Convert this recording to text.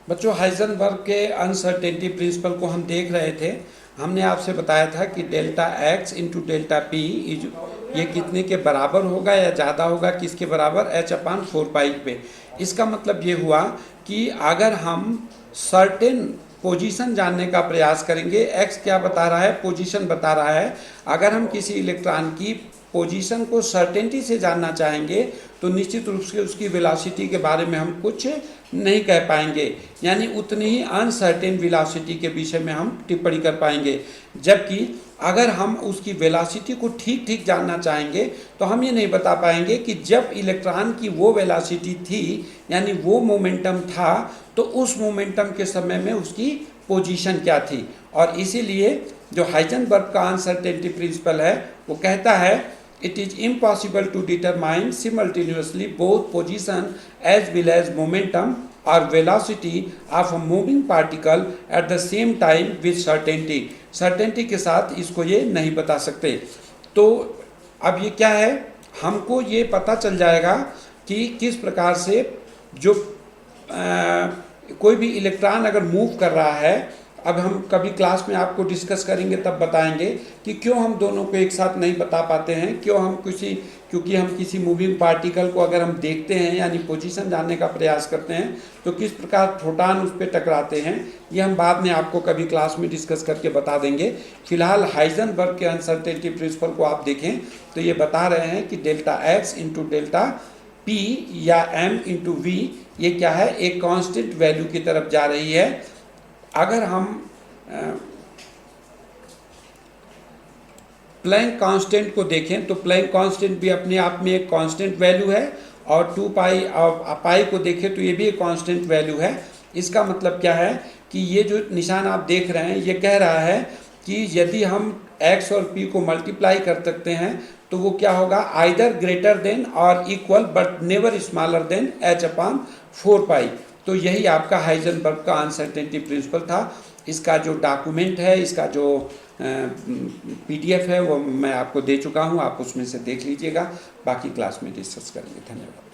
बच्चों, हाइजेनबर्ग के uncertainty principle को हम देख रहे थे। हमने आपसे बताया था कि delta x into delta P ये कितने के बराबर होगा या ज़्यादा होगा, किसके बराबर, एच अपान 4 पाई पे। इसका मतलब ये हुआ कि अगर हम सर्टेन पोजीशन जानने का प्रयास करेंगे, एक्स क्या बता रहा है, पोजीशन बता रहा है। अगर हम किसी इलेक्ट्रॉन की पोजीशन को सर्टेनिटी से जानना चाहेंगे तो निश्चित रूप से उसकी वेलोसिटी के बारे में हम कुछ नहीं कह पाएंगे, यानी उतनी ही अनसर्टेन वेलोसिटी के विषय में हम टिप्पणी कर पाएंगे। जबकि अगर हम उसकी वेलोसिटी को ठीक ठीक जानना चाहेंगे तो हम ये नहीं बता पाएंगे कि जब इलेक्ट्रॉन की वो वेलोसिटी थी, यानी वो मोमेंटम था, तो उस मोमेंटम के समय में उसकी पोजीशन क्या थी। और इसीलिए जो हाइजेनबर्ग का अनसर्टेनिटी प्रिंसिपल है वो कहता है it is impossible to determine simultaneously both position as well as momentum or velocity of a moving particle at the same time with certainty। certainty के साथ इसको ये नहीं बता सकते। तो अब ये क्या है, हमको ये पता चल जाएगा कि किस प्रकार से जो कोई भी इलेक्ट्रॉन अगर मूव कर रहा है, अब हम कभी क्लास में आपको डिस्कस करेंगे तब बताएंगे कि क्यों हम दोनों को एक साथ नहीं बता पाते हैं, क्योंकि हम किसी मूविंग पार्टिकल को अगर हम देखते हैं यानी पोजीशन जानने का प्रयास करते हैं तो किस प्रकार प्रोटॉन उस पर टकराते हैं, ये हम बाद में आपको कभी क्लास में डिस्कस करके बता देंगे। फिलहाल हाइजेनबर्ग के अनसर्टेनिटी प्रिंसिपल को आप देखें तो ये बता रहे हैं कि delta x into delta P या एम इंटू वी ये क्या है, एक कांस्टेंट वैल्यू की तरफ जा रही है। अगर हम प्लैंक कांस्टेंट को देखें तो प्लैंक कांस्टेंट भी अपने आप में एक कांस्टेंट वैल्यू है, और 2 पाई और पाई को देखें तो ये भी एक कांस्टेंट वैल्यू है। इसका मतलब क्या है कि ये जो निशान आप देख रहे हैं ये कह रहा है कि यदि हम x और p को मल्टीप्लाई कर सकते हैं तो वो क्या होगा, आइदर ग्रेटर देन और equal but never smaller than h अपान 4 पाई। तो यही आपका हाइजेनबर्ग का अनसर्टेनिटी प्रिंसिपल था। इसका जो डॉक्यूमेंट है, इसका जो PDF है वो मैं आपको दे चुका हूँ, आप उसमें से देख लीजिएगा। बाकी क्लास में डिस्कस करेंगे। धन्यवाद।